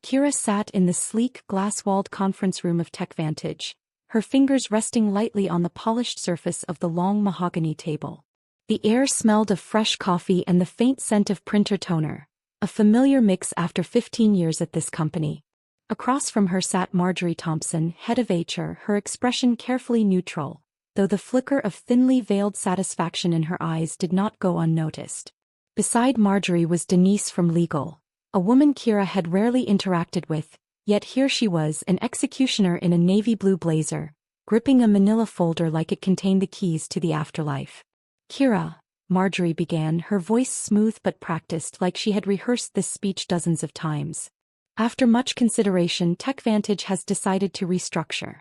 Kira sat in the sleek, glass-walled conference room of TechVantage, her fingers resting lightly on the polished surface of the long mahogany table. The air smelled of fresh coffee and the faint scent of printer toner, a familiar mix after 15 years at this company. Across from her sat Marjorie Thompson, head of HR, her expression carefully neutral, though the flicker of thinly veiled satisfaction in her eyes did not go unnoticed. Beside Marjorie was Denise from legal, a woman Kira had rarely interacted with, yet here she was, an executioner in a navy blue blazer, gripping a manila folder like it contained the keys to the afterlife. "Kira," Marjorie began, her voice smooth but practiced, like she had rehearsed this speech dozens of times. "After much consideration, TechVantage has decided to restructure.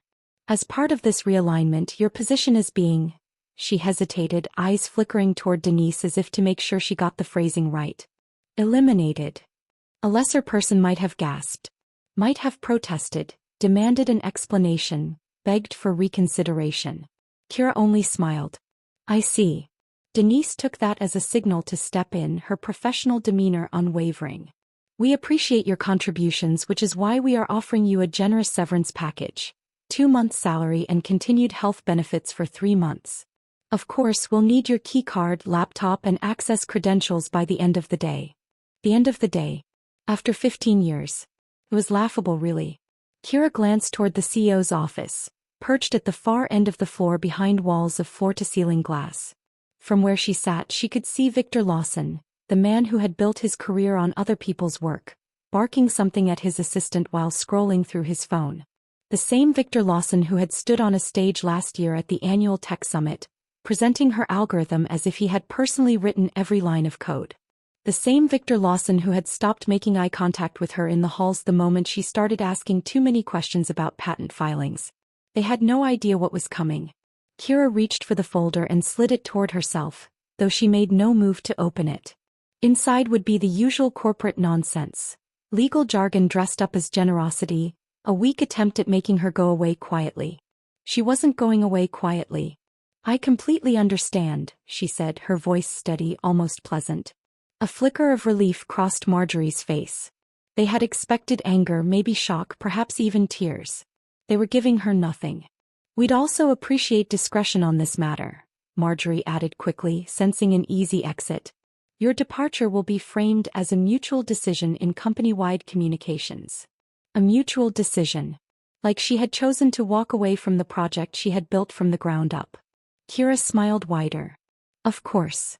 As part of this realignment, your position is being—" She hesitated, eyes flickering toward Denise as if to make sure she got the phrasing right. "Eliminated." A lesser person might have gasped, might have protested, demanded an explanation, begged for reconsideration. Kira only smiled. "I see." Denise took that as a signal to step in, her professional demeanor unwavering. "We appreciate your contributions, which is why we are offering you a generous severance package. 2 months' salary and continued health benefits for 3 months. Of course, we'll need your keycard, laptop and access credentials by the end of the day." The end of the day. After 15 years. It was laughable, really. Kira glanced toward the CEO's office, perched at the far end of the floor behind walls of floor-to-ceiling glass. From where she sat, she could see Victor Lawson, the man who had built his career on other people's work, barking something at his assistant while scrolling through his phone. The same Victor Lawson who had stood on a stage last year at the annual Tech Summit, presenting her algorithm as if he had personally written every line of code. The same Victor Lawson who had stopped making eye contact with her in the halls the moment she started asking too many questions about patent filings. They had no idea what was coming. Kira reached for the folder and slid it toward herself, though she made no move to open it. Inside would be the usual corporate nonsense. Legal jargon dressed up as generosity, a weak attempt at making her go away quietly. She wasn't going away quietly. "I completely understand," she said, her voice steady, almost pleasant. A flicker of relief crossed Marjorie's face. They had expected anger, maybe shock, perhaps even tears. They were giving her nothing. "We'd also appreciate discretion on this matter," Marjorie added quickly, sensing an easy exit. "Your departure will be framed as a mutual decision in company-wide communications." A mutual decision. Like she had chosen to walk away from the project she had built from the ground up. Kira smiled wider. "Of course."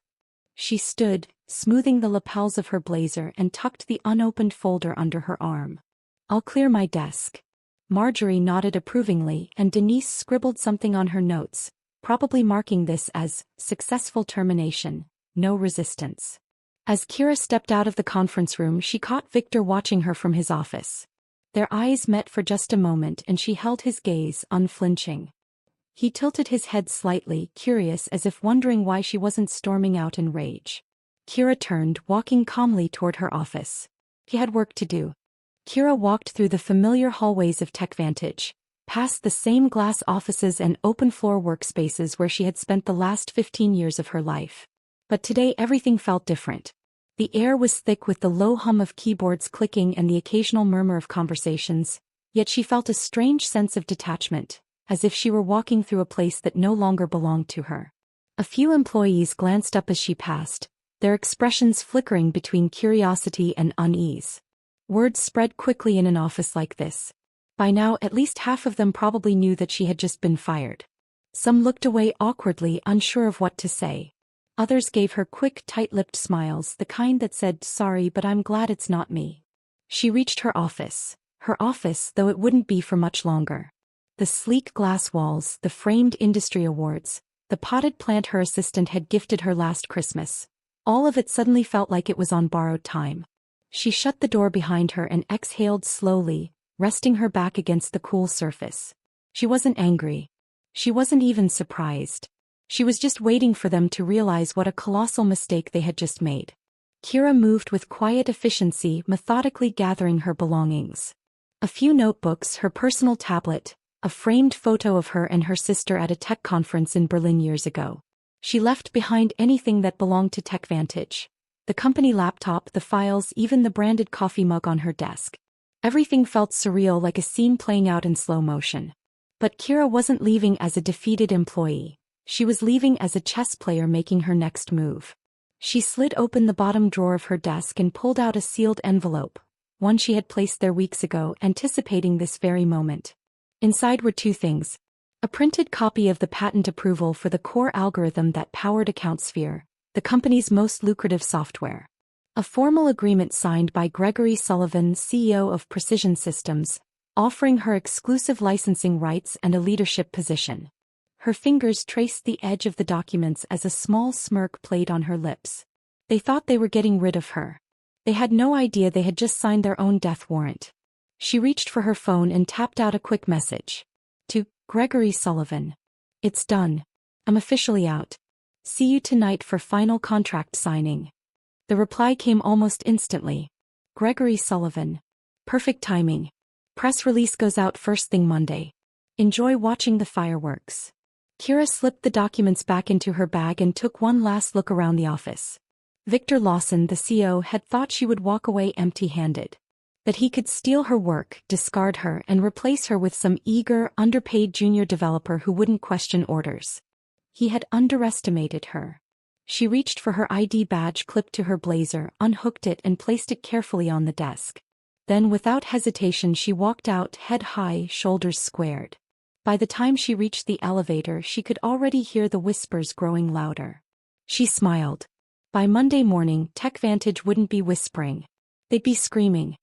She stood, smoothing the lapels of her blazer and tucked the unopened folder under her arm. "I'll clear my desk." Marjorie nodded approvingly, and Denise scribbled something on her notes, probably marking this as successful termination, no resistance. As Kira stepped out of the conference room, she caught Victor watching her from his office. Their eyes met for just a moment and she held his gaze, unflinching. He tilted his head slightly, curious, as if wondering why she wasn't storming out in rage. Kira turned, walking calmly toward her office. He had work to do. Kira walked through the familiar hallways of TechVantage, past the same glass offices and open-floor workspaces where she had spent the last 15 years of her life. But today everything felt different. The air was thick with the low hum of keyboards clicking and the occasional murmur of conversations, yet she felt a strange sense of detachment, as if she were walking through a place that no longer belonged to her. A few employees glanced up as she passed, their expressions flickering between curiosity and unease. Word spread quickly in an office like this. By now, at least half of them probably knew that she had just been fired. Some looked away awkwardly, unsure of what to say. Others gave her quick, tight-lipped smiles, the kind that said, "Sorry, but I'm glad it's not me." She reached her office, though it wouldn't be for much longer. The sleek glass walls, the framed industry awards, the potted plant her assistant had gifted her last Christmas. All of it suddenly felt like it was on borrowed time. She shut the door behind her and exhaled slowly, resting her back against the cool surface. She wasn't angry. She wasn't even surprised. She was just waiting for them to realize what a colossal mistake they had just made. Kira moved with quiet efficiency, methodically gathering her belongings. A few notebooks, her personal tablet, a framed photo of her and her sister at a tech conference in Berlin years ago. She left behind anything that belonged to TechVantage. The company laptop, the files, even the branded coffee mug on her desk. Everything felt surreal, like a scene playing out in slow motion. But Kira wasn't leaving as a defeated employee. She was leaving as a chess player making her next move. She slid open the bottom drawer of her desk and pulled out a sealed envelope, one she had placed there weeks ago, anticipating this very moment. Inside were two things: a printed copy of the patent approval for the core algorithm that powered AccountSphere, the company's most lucrative software. A formal agreement signed by Gregory Sullivan, CEO of Precision Systems, offering her exclusive licensing rights and a leadership position. Her fingers traced the edge of the documents as a small smirk played on her lips. They thought they were getting rid of her. They had no idea they had just signed their own death warrant. She reached for her phone and tapped out a quick message. To Gregory Sullivan. It's done. I'm officially out. See you tonight for final contract signing. The reply came almost instantly. Gregory Sullivan. Perfect timing. Press release goes out first thing Monday. Enjoy watching the fireworks. Kira slipped the documents back into her bag and took one last look around the office. Victor Lawson, the CEO, had thought she would walk away empty-handed. That he could steal her work, discard her, and replace her with some eager, underpaid junior developer who wouldn't question orders. He had underestimated her. She reached for her ID badge clipped to her blazer, unhooked it and placed it carefully on the desk. Then without hesitation she walked out, head high, shoulders squared. By the time she reached the elevator she could already hear the whispers growing louder. She smiled. By Monday morning, TechVantage wouldn't be whispering. They'd be screaming.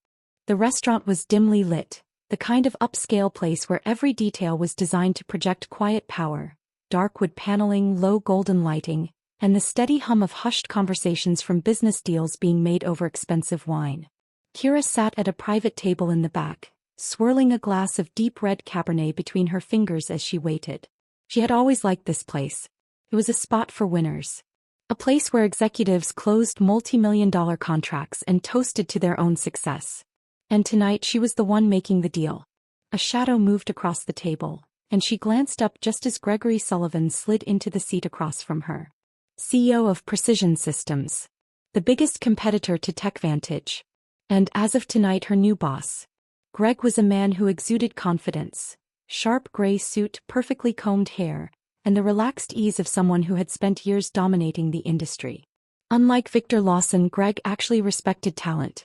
The restaurant was dimly lit, the kind of upscale place where every detail was designed to project quiet power, dark wood paneling, low golden lighting, and the steady hum of hushed conversations from business deals being made over expensive wine. Kira sat at a private table in the back, swirling a glass of deep red Cabernet between her fingers as she waited. She had always liked this place. It was a spot for winners. A place where executives closed multi-million-dollar contracts and toasted to their own success. And tonight she was the one making the deal. A shadow moved across the table, and she glanced up just as Gregory Sullivan slid into the seat across from her. CEO of Precision Systems. The biggest competitor to TechVantage. And as of tonight her new boss. Greg was a man who exuded confidence. Sharp gray suit, perfectly combed hair, and the relaxed ease of someone who had spent years dominating the industry. Unlike Victor Lawson, Greg actually respected talent.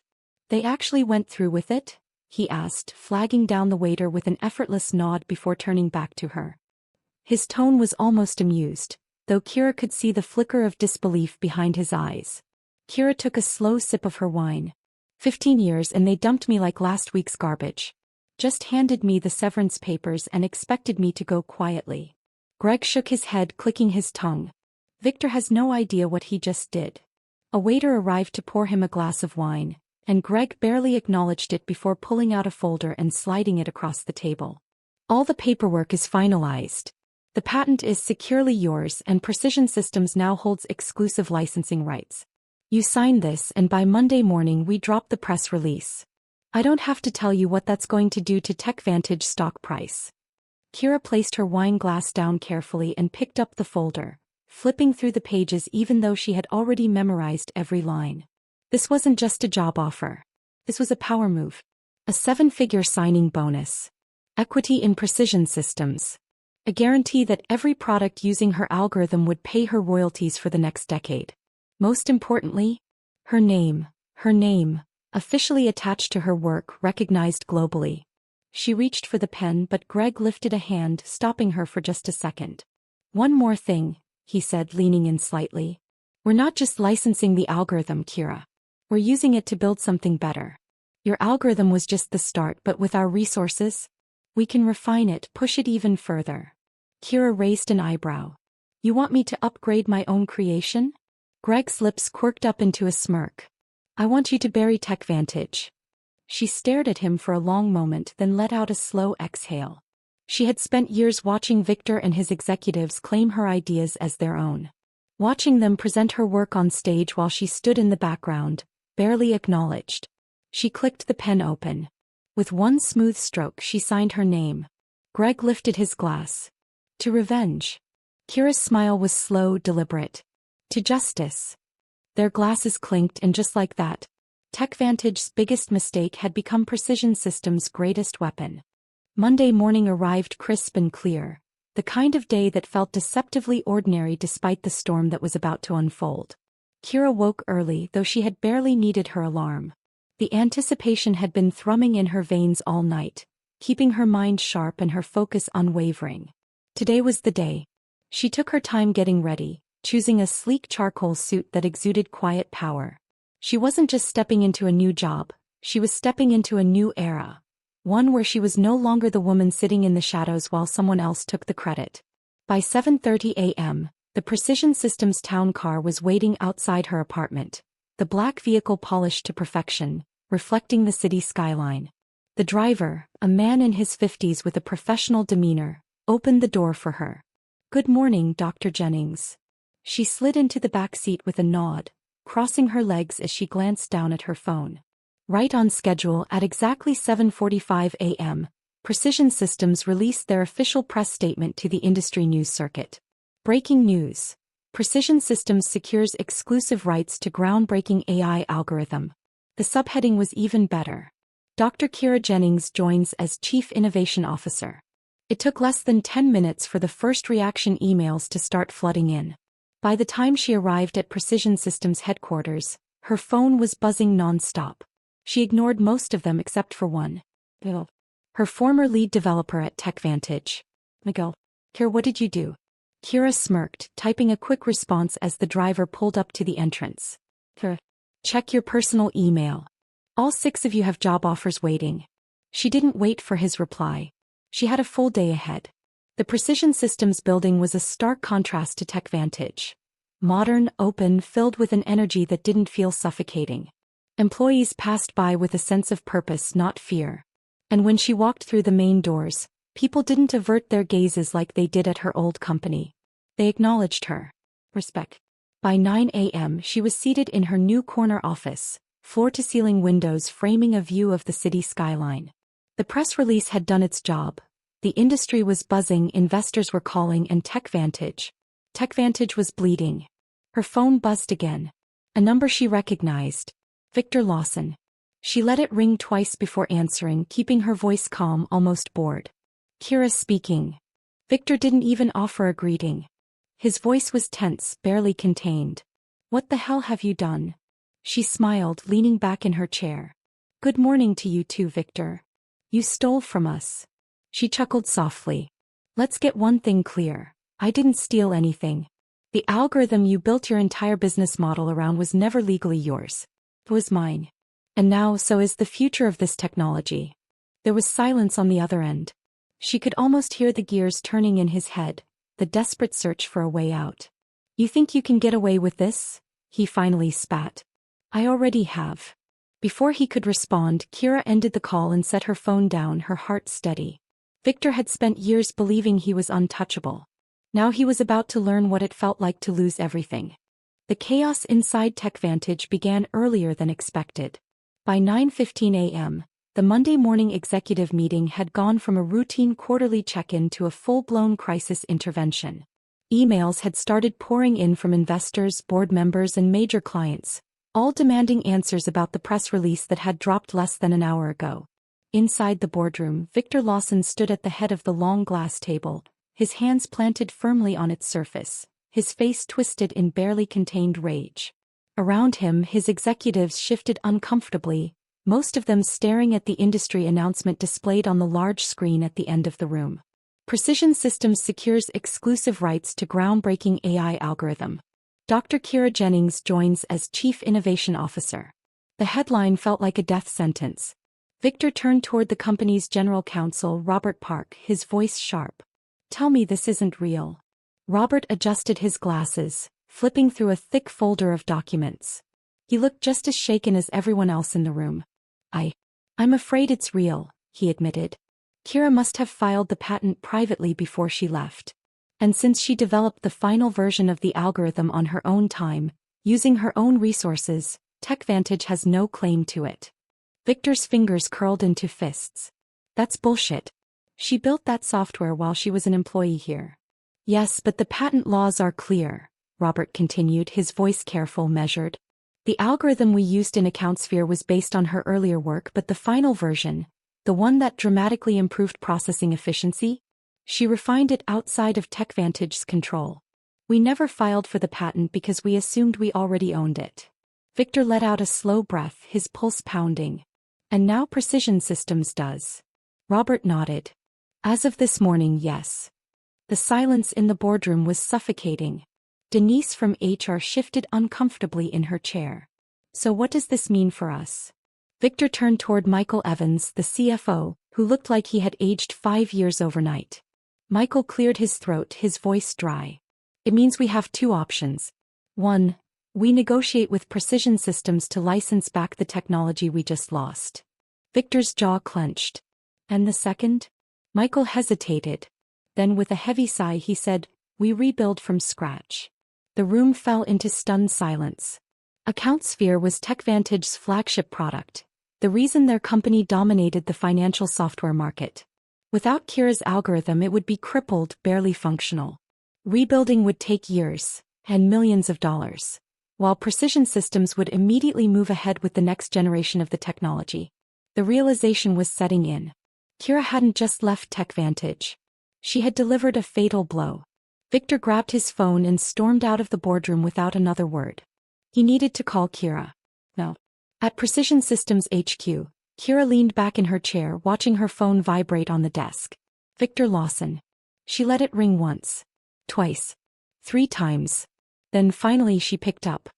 They actually went through with it? He asked, flagging down the waiter with an effortless nod before turning back to her. His tone was almost amused, though Kira could see the flicker of disbelief behind his eyes. Kira took a slow sip of her wine. 15 years and they dumped me like last week's garbage. Just handed me the severance papers and expected me to go quietly. Greg shook his head, clicking his tongue. Victor has no idea what he just did. A waiter arrived to pour him a glass of wine, and Greg barely acknowledged it before pulling out a folder and sliding it across the table. All the paperwork is finalized. The patent is securely yours and Precision Systems now holds exclusive licensing rights. You sign this and by Monday morning we drop the press release. I don't have to tell you what that's going to do to TechVantage stock price. Kira placed her wine glass down carefully and picked up the folder, flipping through the pages even though she had already memorized every line. This wasn't just a job offer. This was a power move. A 7-figure signing bonus. Equity in Precision Systems. A guarantee that every product using her algorithm would pay her royalties for the next decade. Most importantly, her name, officially attached to her work, recognized globally. She reached for the pen but Greg lifted a hand, stopping her for just a second. One more thing, he said, leaning in slightly. We're not just licensing the algorithm, Kira. We're using it to build something better. Your algorithm was just the start, but with our resources, we can refine it, push it even further. Kira raised an eyebrow. You want me to upgrade my own creation? Greg's lips quirked up into a smirk. I want you to bury TechVantage. She stared at him for a long moment, then let out a slow exhale. She had spent years watching Victor and his executives claim her ideas as their own. Watching them present her work on stage while she stood in the background, barely acknowledged. She clicked the pen open. With one smooth stroke she signed her name. Greg lifted his glass. To revenge. Kira's smile was slow, deliberate. To justice. Their glasses clinked and just like that, TechVantage's biggest mistake had become Precision Systems' greatest weapon. Monday morning arrived crisp and clear, the kind of day that felt deceptively ordinary despite the storm that was about to unfold. Kira woke early, though she had barely needed her alarm. The anticipation had been thrumming in her veins all night, keeping her mind sharp and her focus unwavering. Today was the day. She took her time getting ready, choosing a sleek charcoal suit that exuded quiet power. She wasn't just stepping into a new job, she was stepping into a new era. One where she was no longer the woman sitting in the shadows while someone else took the credit. By 7:30 a.m., the Precision Systems town car was waiting outside her apartment, the black vehicle polished to perfection, reflecting the city skyline. The driver, a man in his 50s with a professional demeanor, opened the door for her. "Good morning, Dr. Jennings." She slid into the back seat with a nod, crossing her legs as she glanced down at her phone. Right on schedule at exactly 7:45 a.m., Precision Systems released their official press statement to the industry news circuit. Breaking news. Precision Systems secures exclusive rights to groundbreaking AI algorithm. The subheading was even better. Dr. Kira Jennings joins as Chief Innovation Officer. It took less than 10 minutes for the first reaction emails to start flooding in. By the time she arrived at Precision Systems headquarters, her phone was buzzing non-stop. She ignored most of them except for one. Bill. Her former lead developer at TechVantage. "Miguel. Kira, what did you do?" Kira smirked, typing a quick response as the driver pulled up to the entrance. "Kira. Check your personal email. All 6 of you have job offers waiting." She didn't wait for his reply. She had a full day ahead. The Precision Systems building was a stark contrast to TechVantage. Modern, open, filled with an energy that didn't feel suffocating. Employees passed by with a sense of purpose, not fear. And when she walked through the main doors, people didn't avert their gazes like they did at her old company. They acknowledged her. Respect. By 9 a.m. she was seated in her new corner office, floor-to-ceiling windows framing a view of the city skyline. The press release had done its job. The industry was buzzing, investors were calling, and TechVantage was bleeding. Her phone buzzed again. A number she recognized. Victor Lawson. She let it ring twice before answering, keeping her voice calm, almost bored. "Kira speaking." Victor didn't even offer a greeting. His voice was tense, barely contained. "What the hell have you done?" She smiled, leaning back in her chair. "Good morning to you too, Victor. You stole from us." She chuckled softly. "Let's get one thing clear. I didn't steal anything. The algorithm you built your entire business model around was never legally yours. It was mine. And now so is the future of this technology." There was silence on the other end. She could almost hear the gears turning in his head, the desperate search for a way out. "You think you can get away with this?" he finally spat. "I already have." Before he could respond, Kira ended the call and set her phone down, her heart steady. Victor had spent years believing he was untouchable. Now he was about to learn what it felt like to lose everything. The chaos inside TechVantage began earlier than expected. By 9:15 a.m., the Monday morning executive meeting had gone from a routine quarterly check-in to a full-blown crisis intervention. Emails had started pouring in from investors, board members, and major clients, all demanding answers about the press release that had dropped less than an hour ago. Inside the boardroom, Victor Lawson stood at the head of the long glass table, his hands planted firmly on its surface, his face twisted in barely contained rage. Around him, his executives shifted uncomfortably, most of them staring at the industry announcement displayed on the large screen at the end of the room. Precision Systems secures exclusive rights to groundbreaking AI algorithm. Dr. Kira Jennings joins as Chief Innovation Officer. The headline felt like a death sentence. Victor turned toward the company's general counsel, Robert Park, his voice sharp. "Tell me this isn't real." Robert adjusted his glasses, flipping through a thick folder of documents. He looked just as shaken as everyone else in the room. I'm afraid it's real," he admitted. Kira must have filed the patent privately before she left. And since she developed the final version of the algorithm on her own time, using her own resources, TechVantage has no claim to it. Victor's fingers curled into fists. "That's bullshit. She built that software while she was an employee here." "Yes, but the patent laws are clear," Robert continued, his voice careful, measured. The algorithm we used in AccountSphere was based on her earlier work, but the final version, the one that dramatically improved processing efficiency, she refined it outside of TechVantage's control. We never filed for the patent because we assumed we already owned it. Victor let out a slow breath, his pulse pounding. And now Precision Systems does. Robert nodded. As of this morning, yes. The silence in the boardroom was suffocating. Denise from HR shifted uncomfortably in her chair. So what does this mean for us? Victor turned toward Michael Evans, the CFO, who looked like he had aged 5 years overnight. Michael cleared his throat, his voice dry. It means we have 2 options. 1. We negotiate with Precision Systems to license back the technology we just lost. Victor's jaw clenched. And the second? Michael hesitated. Then with a heavy sigh he said, we rebuild from scratch. The room fell into stunned silence. AccountSphere was TechVantage's flagship product, the reason their company dominated the financial software market. Without Kira's algorithm it would be crippled, barely functional. Rebuilding would take years, and millions of dollars, while Precision Systems would immediately move ahead with the next generation of the technology. The realization was setting in. Kira hadn't just left TechVantage. She had delivered a fatal blow. Victor grabbed his phone and stormed out of the boardroom without another word. He needed to call Kira. No. At Precision Systems HQ, Kira leaned back in her chair, watching her phone vibrate on the desk. Victor Lawson. She let it ring once. Twice. 3 times. Then finally she picked up.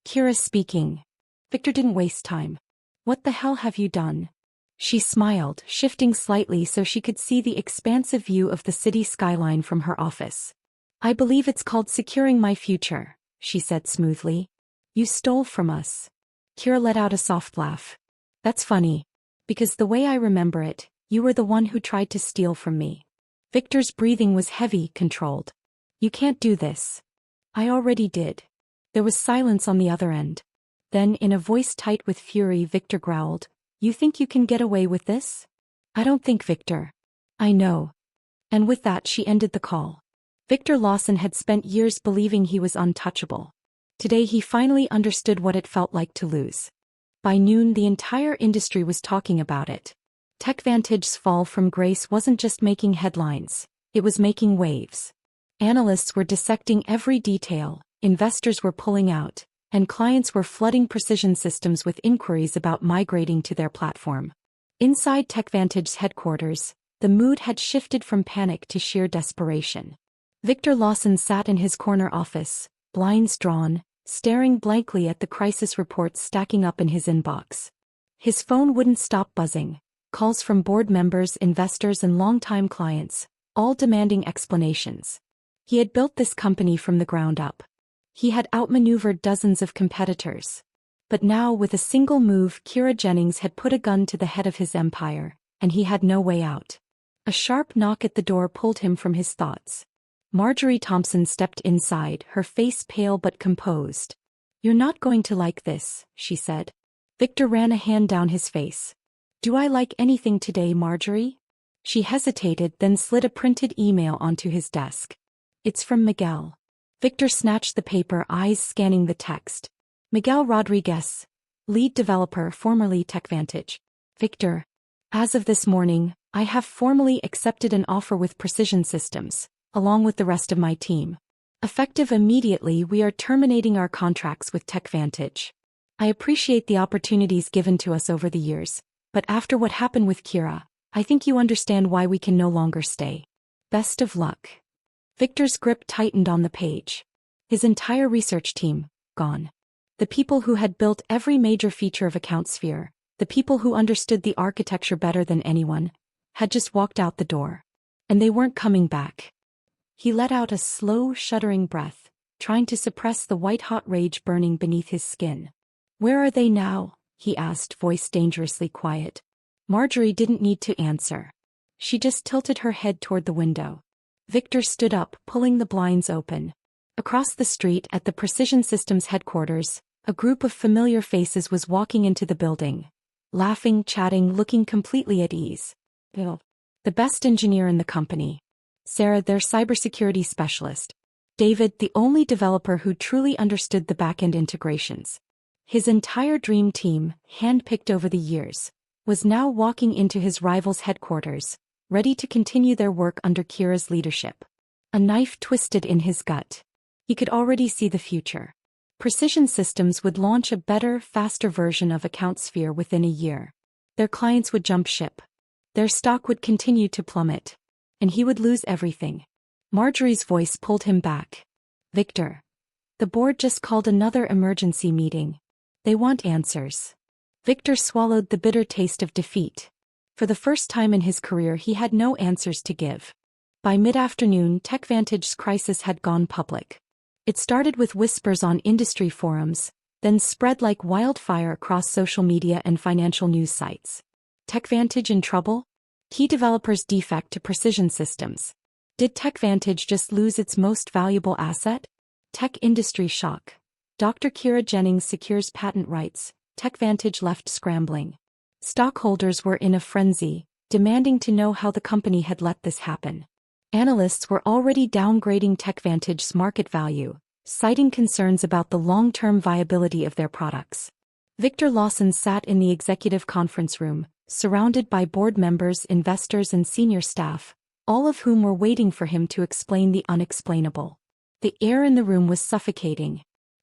Kira speaking. Victor didn't waste time. What the hell have you done? She smiled, shifting slightly so she could see the expansive view of the city skyline from her office. I believe it's called securing my future, she said smoothly. You stole from us. Kira let out a soft laugh. That's funny. Because the way I remember it, you were the one who tried to steal from me. Victor's breathing was heavy, controlled. You can't do this. I already did. There was silence on the other end. Then, in a voice tight with fury, Victor growled, You think you can get away with this? I don't think, Victor. I know. And with that she ended the call. Victor Lawson had spent years believing he was untouchable. Today he finally understood what it felt like to lose. By noon the entire industry was talking about it. TechVantage's fall from grace wasn't just making headlines, it was making waves. Analysts were dissecting every detail, investors were pulling out, and clients were flooding Precision Systems with inquiries about migrating to their platform. Inside TechVantage's headquarters, the mood had shifted from panic to sheer desperation. Victor Lawson sat in his corner office, blinds drawn, staring blankly at the crisis reports stacking up in his inbox. His phone wouldn't stop buzzing, calls from board members, investors, and longtime clients, all demanding explanations. He had built this company from the ground up. He had outmaneuvered dozens of competitors. But now, with a single move, Kira Jennings had put a gun to the head of his empire, and he had no way out. A sharp knock at the door pulled him from his thoughts. Marjorie Thompson stepped inside, her face pale but composed. You're not going to like this, she said. Victor ran a hand down his face. Do I like anything today, Marjorie? She hesitated, then slid a printed email onto his desk. It's from Miguel. Victor snatched the paper, eyes scanning the text. Miguel Rodriguez, lead developer, formerly TechVantage. Victor, as of this morning, I have formally accepted an offer with Precision Systems, along with the rest of my team. Effective immediately, we are terminating our contracts with TechVantage. I appreciate the opportunities given to us over the years, but after what happened with Kira, I think you understand why we can no longer stay. Best of luck. Victor's grip tightened on the page. His entire research team, gone. The people who had built every major feature of AccountSphere, the people who understood the architecture better than anyone, had just walked out the door. And they weren't coming back. He let out a slow, shuddering breath, trying to suppress the white-hot rage burning beneath his skin. Where are they now? He asked, voice dangerously quiet. Marjorie didn't need to answer. She just tilted her head toward the window. Victor stood up, pulling the blinds open. Across the street at the Precision Systems headquarters, a group of familiar faces was walking into the building. Laughing, chatting, looking completely at ease. Bill, the best engineer in the company. Sarah, their cybersecurity specialist. David, the only developer who truly understood the back-end integrations. His entire dream team, handpicked over the years, was now walking into his rival's headquarters, ready to continue their work under Kira's leadership. A knife twisted in his gut. He could already see the future. Precision Systems would launch a better, faster version of AccountSphere within a year. Their clients would jump ship. Their stock would continue to plummet. And he would lose everything. Marjorie's voice pulled him back. Victor. The board just called another emergency meeting. They want answers. Victor swallowed the bitter taste of defeat. For the first time in his career he had no answers to give. By mid-afternoon, TechVantage's crisis had gone public. It started with whispers on industry forums, then spread like wildfire across social media and financial news sites. TechVantage in trouble? Key developers defect to Precision Systems. Did TechVantage just lose its most valuable asset? Tech industry shock. Dr. Kira Jennings secures patent rights. TechVantage left scrambling. Stockholders were in a frenzy, demanding to know how the company had let this happen. Analysts were already downgrading TechVantage's market value, citing concerns about the long-term viability of their products. Victor Lawson sat in the executive conference room, surrounded by board members, investors, and senior staff, all of whom were waiting for him to explain the unexplainable. The air in the room was suffocating.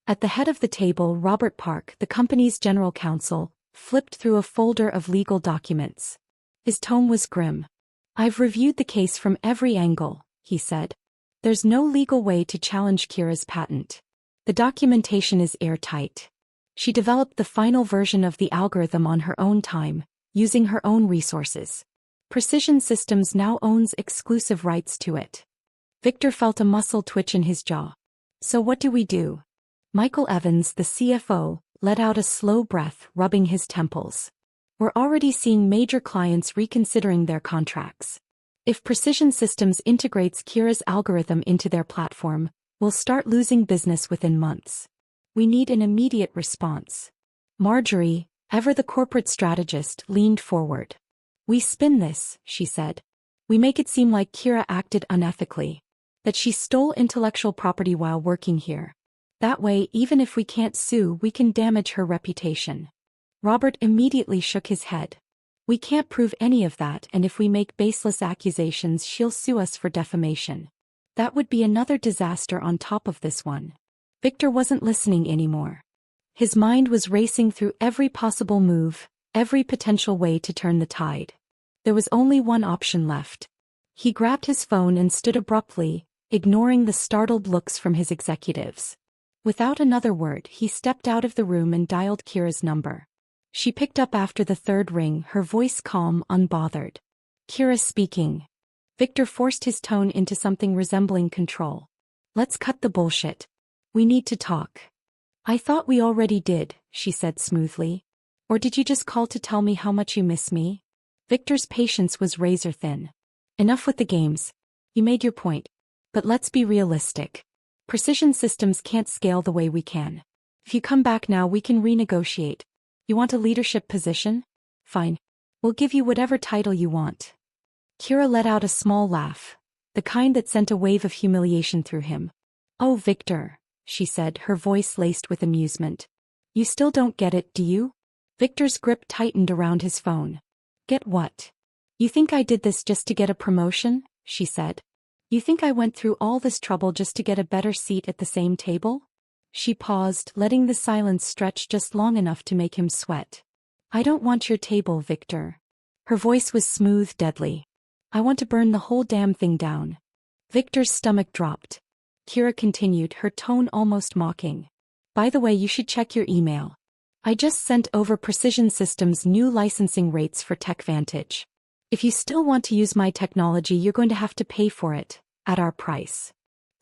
At the head of the table, Robert Park, the company's general counsel, flipped through a folder of legal documents. His tone was grim. I've reviewed the case from every angle, he said. There's no legal way to challenge Kira's patent. The documentation is airtight. She developed the final version of the algorithm on her own time, using her own resources. Precision Systems now owns exclusive rights to it. Victor felt a muscle twitch in his jaw. So what do we do? Michael Evans, the CFO, let out a slow breath, rubbing his temples. We're already seeing major clients reconsidering their contracts. If Precision Systems integrates Kira's algorithm into their platform, we'll start losing business within months. We need an immediate response. Marjorie, ever the corporate strategist, leaned forward. We spin this, she said. We make it seem like Kira acted unethically. That she stole intellectual property while working here. That way, even if we can't sue, we can damage her reputation. Robert immediately shook his head. We can't prove any of that, and if we make baseless accusations, she'll sue us for defamation. That would be another disaster on top of this one. Victor wasn't listening anymore. His mind was racing through every possible move, every potential way to turn the tide. There was only one option left. He grabbed his phone and stood abruptly, ignoring the startled looks from his executives. Without another word, he stepped out of the room and dialed Kira's number. She picked up after the third ring, her voice calm, unbothered. Kira speaking. Victor forced his tone into something resembling control. Let's cut the bullshit. We need to talk. I thought we already did, she said smoothly. Or did you just call to tell me how much you miss me? Victor's patience was razor thin. Enough with the games. You made your point. But let's be realistic. Precision Systems can't scale the way we can. If you come back now, we can renegotiate. You want a leadership position? Fine. We'll give you whatever title you want. Kira let out a small laugh, the kind that sent a wave of humiliation through him. Oh, Victor, she said, her voice laced with amusement. You still don't get it, do you? Victor's grip tightened around his phone. Get what? You think I did this just to get a promotion? She said. You think I went through all this trouble just to get a better seat at the same table? She paused, letting the silence stretch just long enough to make him sweat. I don't want your table, Victor. Her voice was smooth, deadly. I want to burn the whole damn thing down. Victor's stomach dropped. Kira continued, her tone almost mocking. By the way, you should check your email. I just sent over Precision Systems' new licensing rates for TechVantage. If you still want to use my technology, you're going to have to pay for it, at our price.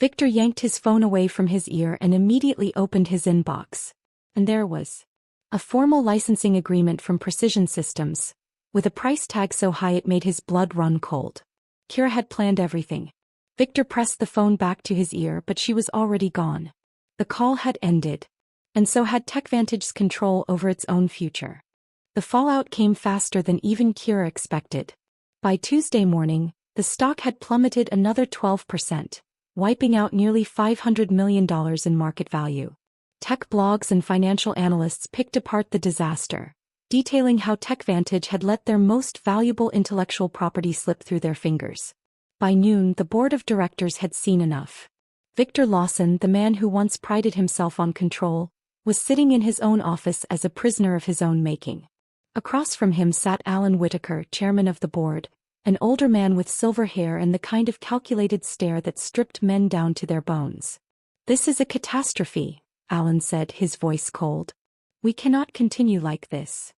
Victor yanked his phone away from his ear and immediately opened his inbox. And there was a formal licensing agreement from Precision Systems, with a price tag so high it made his blood run cold. Kira had planned everything. Victor pressed the phone back to his ear, but she was already gone. The call had ended. And so had TechVantage's control over its own future. The fallout came faster than even Kira expected. By Tuesday morning, the stock had plummeted another 12%, wiping out nearly $500 million in market value. Tech blogs and financial analysts picked apart the disaster, detailing how TechVantage had let their most valuable intellectual property slip through their fingers. By noon, the board of directors had seen enough. Victor Lawson, the man who once prided himself on control, was sitting in his own office as a prisoner of his own making. Across from him sat Alan Whitaker, chairman of the board, an older man with silver hair and the kind of calculated stare that stripped men down to their bones. "This is a catastrophe," Alan said, his voice cold. "We cannot continue like this."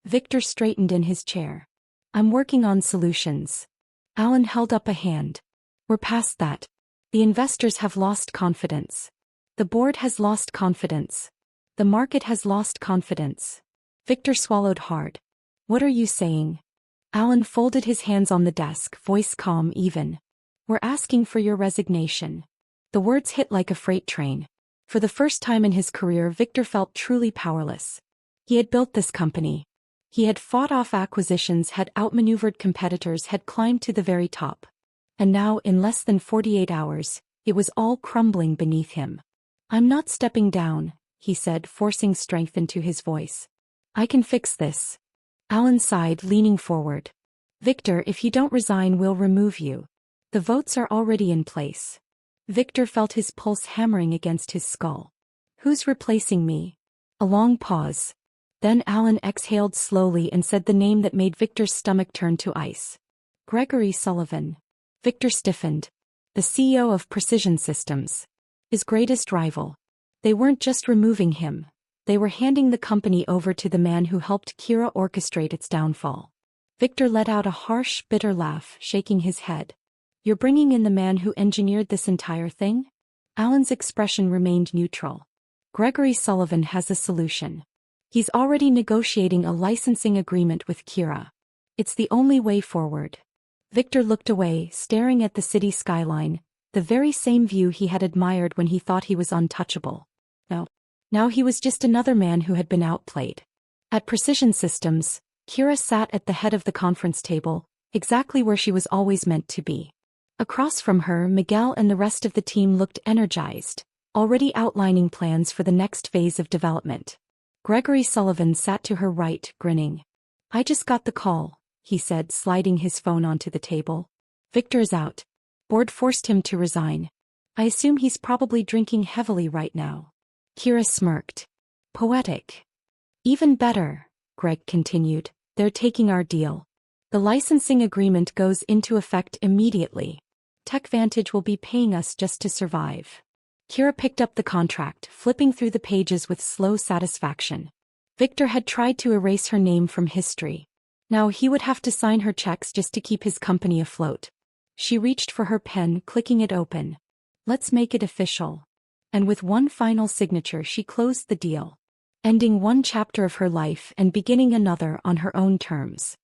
Victor straightened in his chair. "I'm working on solutions." Alan held up a hand. "We're past that. The investors have lost confidence. The board has lost confidence. The market has lost confidence." Victor swallowed hard. "What are you saying?" Alan folded his hands on the desk, voice calm even. "We're asking for your resignation." The words hit like a freight train. For the first time in his career, Victor felt truly powerless. He had built this company. He had fought off acquisitions, had outmaneuvered competitors, had climbed to the very top. And now, in less than 48 hours, it was all crumbling beneath him. "I'm not stepping down," he said, forcing strength into his voice. "I can fix this." Alan sighed, leaning forward. "Victor, if you don't resign, we'll remove you. The votes are already in place." Victor felt his pulse hammering against his skull. "Who's replacing me?" A long pause. Then Alan exhaled slowly and said the name that made Victor's stomach turn to ice. "Gregory Sullivan." Victor stiffened. The CEO of Precision Systems. His greatest rival. They weren't just removing him. They were handing the company over to the man who helped Kira orchestrate its downfall. Victor let out a harsh, bitter laugh, shaking his head. "You're bringing in the man who engineered this entire thing?" Alan's expression remained neutral. "Gregory Sullivan has a solution. He's already negotiating a licensing agreement with Kira. It's the only way forward." Victor looked away, staring at the city skyline, the very same view he had admired when he thought he was untouchable. Now he was just another man who had been outplayed. At Precision Systems, Kira sat at the head of the conference table, exactly where she was always meant to be. Across from her, Miguel and the rest of the team looked energized, already outlining plans for the next phase of development. Gregory Sullivan sat to her right, grinning. "I just got the call," he said, sliding his phone onto the table. "Victor is out. Board forced him to resign. I assume he's probably drinking heavily right now." Kira smirked. "Poetic." "Even better," Greg continued, "they're taking our deal. The licensing agreement goes into effect immediately. TechVantage will be paying us just to survive." Kira picked up the contract, flipping through the pages with slow satisfaction. Victor had tried to erase her name from history. Now he would have to sign her checks just to keep his company afloat. She reached for her pen, clicking it open. "Let's make it official." And with one final signature she closed the deal, ending one chapter of her life and beginning another on her own terms.